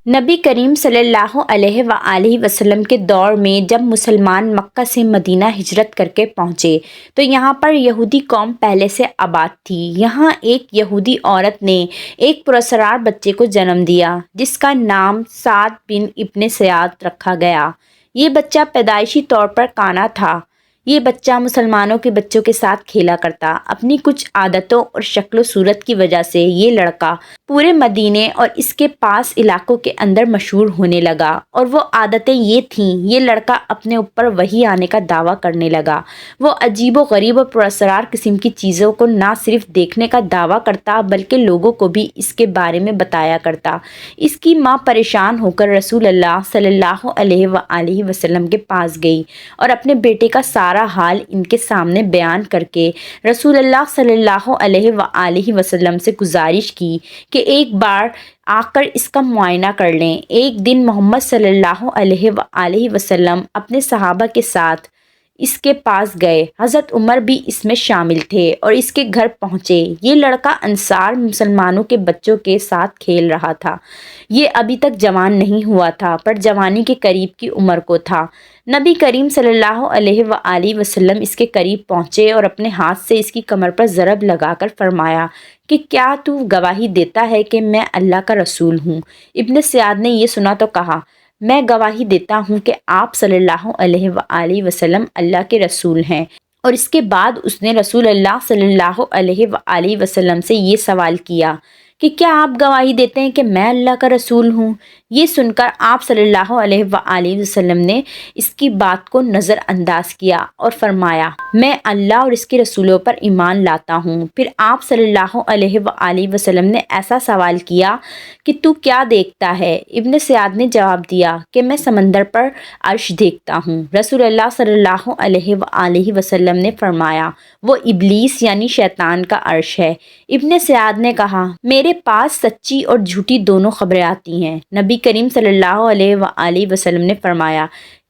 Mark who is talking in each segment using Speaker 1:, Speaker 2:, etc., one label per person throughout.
Speaker 1: نبی کریم صلی اللہ علیہ وآلہ وسلم کے دور میں جب مسلمان مکہ سے مدینہ ہجرت کر کے پہنچے تو یہاں پر یہودی قوم پہلے سے آباد تھی۔ یہاں ایک یہودی عورت نے ایک پراسرار بچے کو جنم دیا جس کا نام سعد بن ابن سعد رکھا گیا۔ یہ بچہ پیدائشی طور پر کانا تھا۔ یہ بچہ مسلمانوں کے بچوں کے ساتھ کھیلا کرتا۔ اپنی کچھ عادتوں اور شکل و صورت کی وجہ سے یہ لڑکا پورے مدینے اور اس کے پاس علاقوں کے اندر مشہور ہونے لگا، اور وہ عادتیں یہ تھیں، یہ لڑکا اپنے اوپر وحی آنے کا دعویٰ کرنے لگا۔ وہ عجیب و غریب اور پراسرار قسم کی چیزوں کو نہ صرف دیکھنے کا دعویٰ کرتا بلکہ لوگوں کو بھی اس کے بارے میں بتایا کرتا۔ اس کی ماں پریشان ہو کر رسول اللہ صلی اللہ علیہ وآلہ وسلم کے پاس گئی اور اپنے بیٹے کا سارا حال ان کے سامنے بیان کر کے رسول اللہ صلی اللہ علیہ وآلہ وسلم سے گزارش کی کہ ایک بار آ کر اس کا معائنہ کر لیں۔ ایک دن محمد صلی اللہ علیہ وآلہ وسلم اپنے صحابہ کے ساتھ اس کے پاس گئے۔ حضرت عمر بھی اس میں شامل تھے اور اس کے گھر پہنچے۔ یہ لڑکا انصار مسلمانوں کے بچوں کے ساتھ کھیل رہا تھا۔ یہ ابھی تک جوان نہیں ہوا تھا پر جوانی کے قریب کی عمر کو تھا۔ نبی کریم صلی اللہ علیہ وآلہ وسلم اس کے قریب پہنچے اور اپنے ہاتھ سے اس کی کمر پر ضرب لگا کر فرمایا کہ کیا تو گواہی دیتا ہے کہ میں اللہ کا رسول ہوں؟ ابن سعد نے یہ سنا تو کہا، میں گواہی دیتا ہوں کہ آپ صلی اللہ علیہ وآلہ وسلم اللہ کے رسول ہیں۔ اور اس کے بعد اس نے رسول اللہ صلی اللہ علیہ وآلہ وسلم سے یہ سوال کیا کہ کیا آپ گواہی دیتے ہیں کہ میں اللہ کا رسول ہوں؟ یہ سن کر آپ صلی اللہ علیہ وآلہ وسلم نے اس کی بات کو نظر انداز کیا اور فرمایا، میں اللہ اور اس کے رسولوں پر ایمان لاتا ہوں۔ پھر آپ صلی اللہ علیہ وآلہ وسلم نے ایسا سوال کیا کہ تو کیا دیکھتا ہے؟ ابن سعد نے جواب دیا کہ میں سمندر پر عرش دیکھتا ہوں۔ رسول اللہ صلی اللہ علیہ وآلہ وسلم نے فرمایا، وہ ابلیس یعنی شیطان کا عرش ہے۔ ابن سعد نے کہا، میرے پاس سچی اور جھوٹی دونوں خبریں آتی ہیں۔ نبی کریم صلی اللہ علیہ وآلہ وسلم نے فرمایا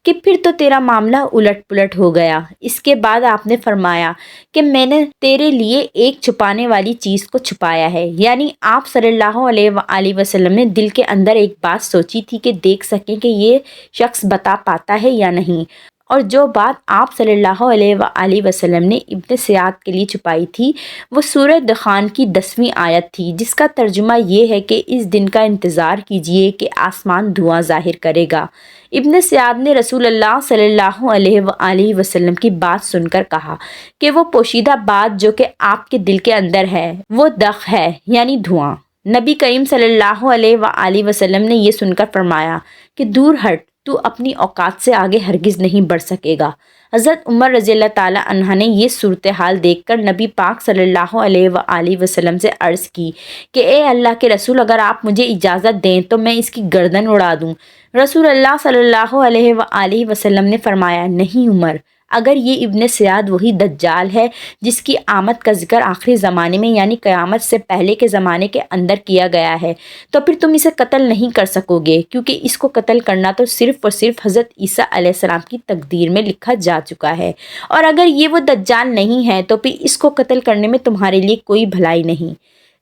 Speaker 1: کہ پھر تو تیرا معاملہ الٹ پلٹ ہو گیا۔ اس کے بعد آپ نے فرمایا کہ میں نے تیرے لیے ایک چھپانے والی چیز کو چھپایا ہے، یعنی آپ صلی اللہ علیہ وآلہ وسلم نے دل کے اندر ایک بات سوچی تھی کہ دیکھ سکیں کہ یہ شخص بتا پاتا ہے یا نہیں، اور جو بات آپ صلی اللہ علیہ وآلہ وسلم نے ابن سعد کے لیے چھپائی تھی وہ سورہ دخان کی 10ویں آیت تھی، جس کا ترجمہ یہ ہے کہ اس دن کا انتظار کیجئے کہ آسمان دھواں ظاہر کرے گا۔ ابن سعد نے رسول اللہ صلی اللہ علیہ وآلہ وسلم کی بات سن کر کہا کہ وہ پوشیدہ بات جو کہ آپ کے دل کے اندر ہے وہ دخ ہے، یعنی دھواں۔ نبی کریم صلی اللہ علیہ وآلہ وسلم نے یہ سن کر فرمایا کہ دور ہٹ، تو اپنی اوقات سے آگے ہرگز نہیں بڑھ سکے گا۔ حضرت عمر رضی اللہ تعالیٰ عنہ نے یہ صورتحال دیکھ کر نبی پاک صلی اللہ علیہ وآلہ وسلم سے عرض کی کہ اے اللہ کے رسول، اگر آپ مجھے اجازت دیں تو میں اس کی گردن اڑا دوں۔ رسول اللہ صلی اللہ علیہ وآلہ وسلم نے فرمایا، نہیں عمر، اگر یہ ابن سعد وہی دجال ہے جس کی آمد کا ذکر آخری زمانے میں یعنی قیامت سے پہلے کے زمانے کے اندر کیا گیا ہے تو پھر تم اسے قتل نہیں کر سکو گے، کیونکہ اس کو قتل کرنا تو صرف اور صرف حضرت عیسیٰ علیہ السلام کی تقدیر میں لکھا جا چکا ہے، اور اگر یہ وہ دجال نہیں ہے تو پھر اس کو قتل کرنے میں تمہارے لیے کوئی بھلائی نہیں۔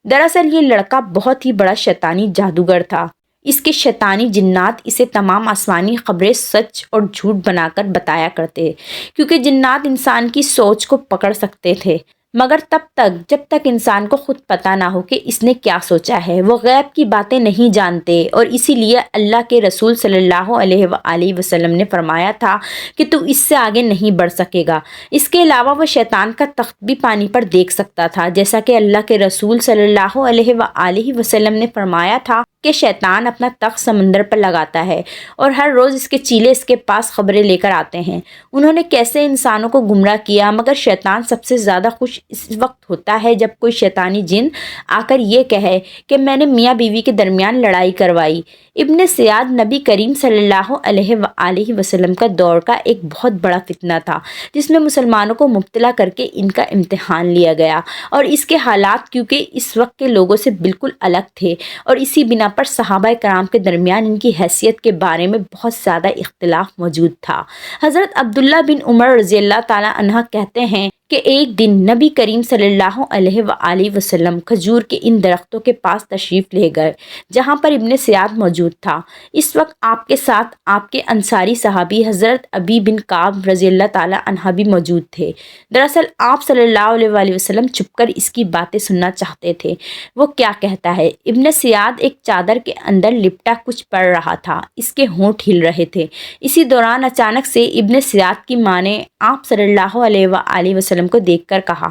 Speaker 1: دراصل یہ لڑکا بہت ہی بڑا شیطانی جادوگر تھا۔ اس کے شیطانی جنات اسے تمام آسمانی خبریں سچ اور جھوٹ بنا کر بتایا کرتے، کیونکہ جنات انسان کی سوچ کو پکڑ سکتے تھے، مگر تب تک جب تک انسان کو خود پتہ نہ ہو کہ اس نے کیا سوچا ہے۔ وہ غیب کی باتیں نہیں جانتے، اور اسی لیے اللہ کے رسول صلی اللہ علیہ وآلہ وسلم نے فرمایا تھا کہ تو اس سے آگے نہیں بڑھ سکے گا۔ اس کے علاوہ وہ شیطان کا تخت بھی پانی پر دیکھ سکتا تھا، جیسا کہ اللہ کے رسول صلی اللہ علیہ وآلہ وسلم نے فرمایا تھا کہ شیطان اپنا تخت سمندر پر لگاتا ہے اور ہر روز اس کے چیلے اس کے پاس خبریں لے کر آتے ہیں۔ انہوں نے کیسے انسانوں کو گمراہ کیا، مگر شیطان سب سے زیادہ خوش اس وقت ہوتا ہے جب کوئی شیطانی جن آ کر یہ کہے کہ میں نے میاں بیوی کے درمیان لڑائی کروائی۔ ابن سعد نبی کریم صلی اللہ علیہ وآلہ وسلم کا دور کا ایک بہت بڑا فتنہ تھا، جس میں مسلمانوں کو مبتلا کر کے ان کا امتحان لیا گیا، اور اس کے حالات کیونکہ اس وقت کے لوگوں سے بالکل الگ تھے، اور اسی بنا پر صحابہ کرام کے درمیان ان کی حیثیت کے بارے میں بہت زیادہ اختلاف موجود تھا۔ حضرت عبداللہ بن عمر رضی اللہ تعالیٰ عنہ کہتے ہیں کہ ایک دن نبی کریم صلی اللہ علیہ وآلہ وسلم کھجور کے ان درختوں کے پاس تشریف لے گئے جہاں پر ابن سیاد موجود تھا۔ اس وقت آپ کے ساتھ آپ کے انصاری صحابی حضرت ابی بن کعب رضی اللہ تعالی عنہ بھی موجود تھے۔ دراصل آپ صلی اللہ علیہ وآلہ وسلم چھپ کر اس کی باتیں سننا چاہتے تھے۔ وہ کیا کہتا ہے؟ ابن سیاد ایک چادر کے اندر لپٹا کچھ پڑھ رہا تھا، اس کے ہونٹ ہل رہے تھے۔ اسی دوران اچانک سے ابن سیاد کی ماں نے آپ صلی اللہ علیہ وآلہ وسلم کو دیکھ کر کہا،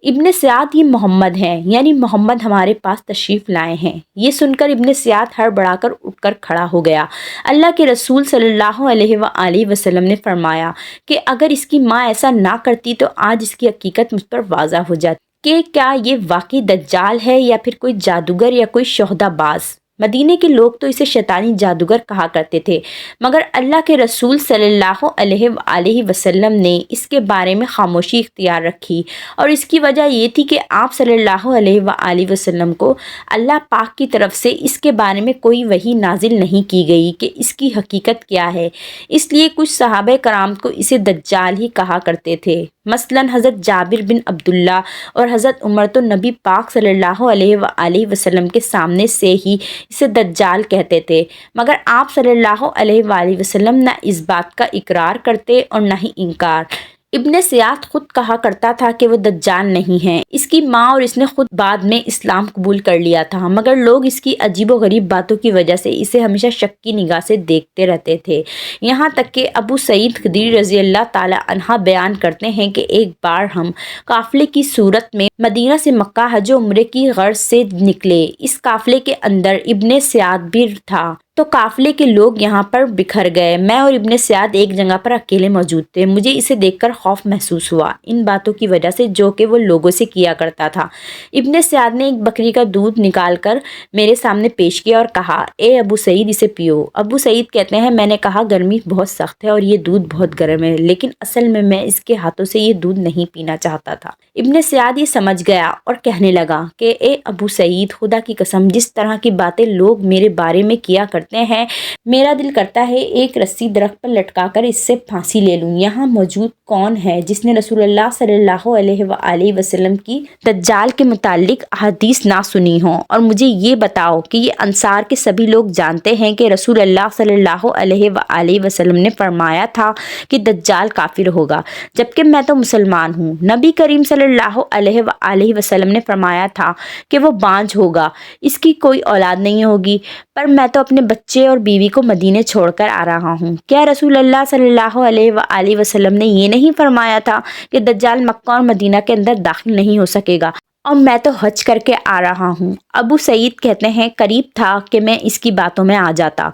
Speaker 1: ابن سیاد یہ محمد ہیں، یعنی محمد ہمارے پاس تشریف لائے ہیں۔ یہ سن کر ابن سیاد ہڑبڑا کر اٹھ کر کھڑا ہو گیا۔ اللہ کے رسول صلی اللہ علیہ وآلہ وسلم نے فرمایا کہ اگر اس کی ماں ایسا نہ کرتی تو آج اس کی حقیقت مجھ پر واضح ہو جاتی کہ کیا یہ واقعی دجال ہے یا پھر کوئی جادوگر یا کوئی شہدا باز۔ مدینے کے لوگ تو اسے شیطانی جادوگر کہا کرتے تھے، مگر اللہ کے رسول صلی اللہ علیہ وآلہ وسلم نے اس کے بارے میں خاموشی اختیار رکھی، اور اس کی وجہ یہ تھی کہ آپ صلی اللہ علیہ وآلہ وسلم کو اللہ پاک کی طرف سے اس کے بارے میں کوئی وحی نازل نہیں کی گئی کہ اس کی حقیقت کیا ہے۔ اس لیے کچھ صحابہ کرام کو اسے دجال ہی کہا کرتے تھے۔ مثلاً حضرت جابر بن عبداللہ اور حضرت عمر تو نبی پاک صلی اللہ علیہ وآلہ وسلم کے سامنے سے ہی اسے دجال کہتے تھے، مگر آپ صلی اللہ علیہ وآلہ وسلم نہ اس بات کا اقرار کرتے اور نہ ہی انکار۔ ابن سیاد خود کہا کرتا تھا کہ وہ دجال نہیں ہے۔ اس کی ماں اور اس نے خود بعد میں اسلام قبول کر لیا تھا، مگر لوگ اس کی عجیب و غریب باتوں کی وجہ سے اسے ہمیشہ شک کی نگاہ سے دیکھتے رہتے تھے۔ یہاں تک کہ ابو سعید خدری رضی اللہ تعالی عنہ بیان کرتے ہیں کہ ایک بار ہم قافلے کی صورت میں مدینہ سے مکہ حج و عمرے کی غرض سے نکلے۔ اس قافلے کے اندر ابن سیاد بھی تھا، تو قافلے کے لوگ یہاں پر بکھر گئے۔ میں اور ابن سیاد ایک جگہ پر اکیلے موجود تھے۔ مجھے اسے دیکھ کر خوف محسوس ہوا ان باتوں کی وجہ سے جو کہ وہ لوگوں سے کیا کرتا تھا۔ ابن سیاد نے ایک بکری کا دودھ نکال کر میرے سامنے پیش کیا اور کہا، اے ابو سعید اسے پیو۔ ابو سعید کہتے ہیں میں نے کہا گرمی بہت سخت ہے اور یہ دودھ بہت گرم ہے، لیکن اصل میں اس کے ہاتھوں سے یہ دودھ نہیں پینا چاہتا تھا۔ ابن سیاد یہ سمجھ گیا اور کہنے لگا کہ اے ابو سعید، خدا کی قسم جس طرح کی باتیں لوگ میرے بارے میں کیا کرتے ہیں، میرا دل کرتا ہے ایک رسی درخت پر لٹکا کر اس سے پھانسی لے لوں۔ یہاں موجود کون ہے جس نے رسول اللہ صلی اللہ علیہ وآلہ وسلم کی دجال کے متعلق احادیث نہ سنی ہوں، اور مجھے یہ بتاؤ کہ یہ انصار کے سبھی لوگ جانتے ہیں کہ رسول اللہ صلی اللہ علیہ وآلہ وسلم نے فرمایا تھا کہ دجال کافر ہوگا، جبکہ میں تو مسلمان ہوں۔ نبی کریم صلی اللہ علیہ وآلہ وسلم نے فرمایا تھا کہ وہ بانجھ ہوگا، اس کی کوئی اولاد نہیں ہوگی، پر میں تو اپنے بچے اور بیوی کو مدینے چھوڑ کر آ رہا ہوں۔ کیا رسول اللہ صلی اللہ علیہ وآلہ وسلم نے یہ نہیں فرمایا تھا کہ دجال مکہ اور مدینہ کے اندر داخل نہیں ہو سکے گا، اور میں تو حج کر کے آ رہا ہوں۔ ابو سعید کہتے ہیں قریب تھا کہ میں اس کی باتوں میں آ جاتا،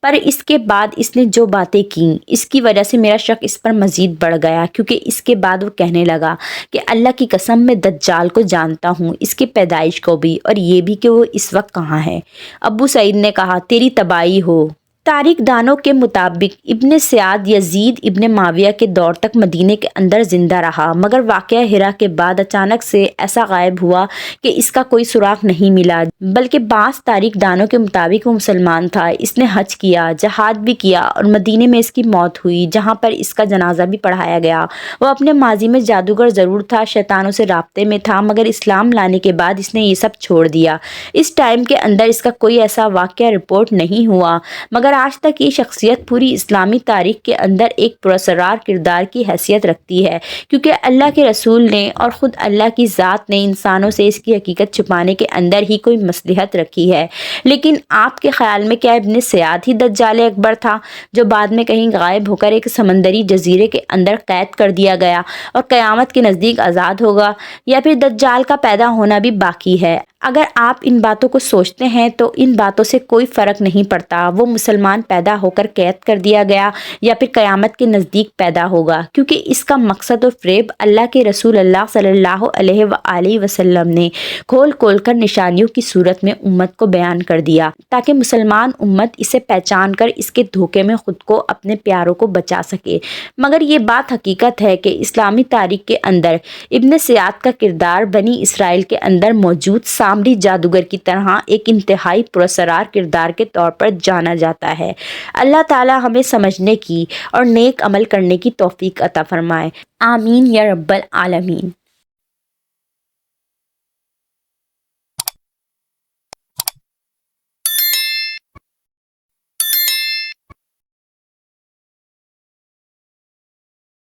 Speaker 1: پر اس کے بعد اس نے جو باتیں کیں اس کی وجہ سے میرا شک اس پر مزید بڑھ گیا، کیونکہ اس کے بعد وہ کہنے لگا کہ اللہ کی قسم میں دجال کو جانتا ہوں، اس کی پیدائش کو بھی، اور یہ بھی کہ وہ اس وقت کہاں ہے۔ ابو سعید نے کہا تیری تباہی ہو۔ تاریخ دانوں کے مطابق ابن سیاد یزید ابن معاویہ کے دور تک مدینے کے اندر زندہ رہا، مگر واقعہ ہرا کے بعد اچانک سے ایسا غائب ہوا کہ اس کا کوئی سراغ نہیں ملا، بلکہ بعض تاریخ دانوں کے مطابق وہ مسلمان تھا، اس نے حج کیا، جہاد بھی کیا، اور مدینے میں اس کی موت ہوئی جہاں پر اس کا جنازہ بھی پڑھایا گیا۔ وہ اپنے ماضی میں جادوگر ضرور تھا، شیطانوں سے رابطے میں تھا، مگر اسلام لانے کے بعد اس نے یہ سب چھوڑ دیا۔ اس ٹائم کے اندر اس کا کوئی ایسا واقعہ رپورٹ نہیں ہوا، مگر آج تک یہ شخصیت پوری اسلامی تاریخ کے اندر ایک پراسرار کردار کی حیثیت رکھتی ہے، کیونکہ اللہ کے رسول نے اور خود اللہ کی ذات نے انسانوں سے اس کی حقیقت چھپانے کے اندر ہی کوئی مصلحت رکھی ہے۔ لیکن آپ کے خیال میں کیا ابن سیاد ہی دجال اکبر تھا جو بعد میں کہیں غائب ہو کر ایک سمندری جزیرے کے اندر قید کر دیا گیا اور قیامت کے نزدیک آزاد ہوگا، یا پھر دجال کا پیدا ہونا بھی باقی ہے؟ اگر آپ ان باتوں کو سوچتے ہیں تو ان باتوں سے کوئی فرق نہیں پڑتا وہ مسلمان پیدا ہو کر قید کر دیا گیا یا پھر قیامت کے نزدیک پیدا ہوگا، کیونکہ اس کا مقصد و فریب اللہ کے رسول اللہ صلی اللہ علیہ وآلہ وسلم نے کھول کھول کر نشانیوں کی صورت میں امت کو بیان کر دیا، تاکہ مسلمان امت اسے پہچان کر اس کے دھوکے میں خود کو اپنے پیاروں کو بچا سکے۔ مگر یہ بات حقیقت ہے کہ اسلامی تاریخ کے اندر ابن سیاد کا کردار بنی اسرائیل کے اندر موجود سامری جادوگر کی طرح ایک انتہائی پراسرار کردار کے طور پر جانا جاتا ہے۔ اللہ تعالی ہمیں سمجھنے کی اور نیک عمل کرنے کی توفیق عطا فرمائے۔ آمین یا رب العالمین۔